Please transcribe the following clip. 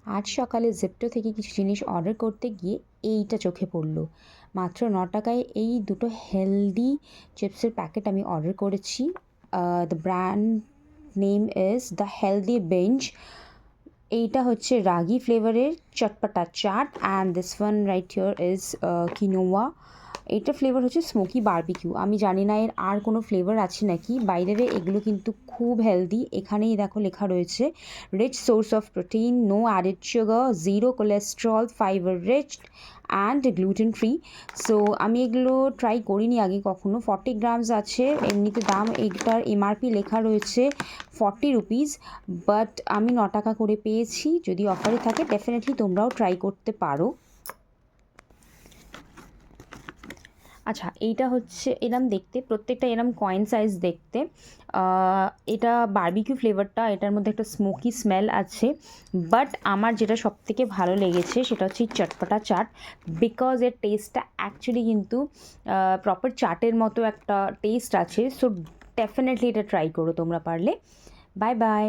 আজ সকালে জেপ্টো থেকে কিছু জিনিস অর্ডার করতে গিয়ে এইটা চোখে পড়লো। মাত্র 9 টাকায় এই দুটো হেলদি চিপসের প্যাকেট আমি অর্ডার করেছি। The brand name is the healthy bench. এইটা হচ্ছে রাগি ফ্লেভারের চটপটা চাট, and this one right here is quinoa. এইটার ফ্লেভার হচ্ছে স্মোকি বারবিকিউ। আমি জানি না এর আর কোনো ফ্লেভার আছে নাকি। বাই দ্য ওয়ে এগুলো কিন্তু খুব হেলদি। এখানেই দেখো লেখা রয়েছে rich source of protein, no added sugar, zero cholesterol, fibre rich and gluten free. So আমি এগুলো ট্রাই করিনি আগে কখনো। 40 গ্রামস আছে। এমনিতে দাম এইটার এমআরপি লেখা রয়েছে 40 রুপিস, বাট আমি 9 টাকা করে পেয়েছি। যদি অফারে থাকে ডেফিনেটলি তোমরাও ট্রাই করতে পারো। আচ্ছা, এইটা হচ্ছে এরম দেখতে, প্রত্যেকটা এরম কয়েন সাইজ দেখতে। এটা বারবিকিউ ফ্লেভারটা, এটার মধ্যে একটা স্মোকি স্মেল আছে। বাট আমার যেটা সবথেকে ভালো লেগেছে সেটা হচ্ছে চটপটা চাট, বিকজ এর টেস্টটা অ্যাকচুয়ালি কিন্তু প্রপার চাটের মতো একটা টেস্ট আছে। সো ডেফিনেটলি এটা ট্রাই করো তোমরা পারলে। Bye bye.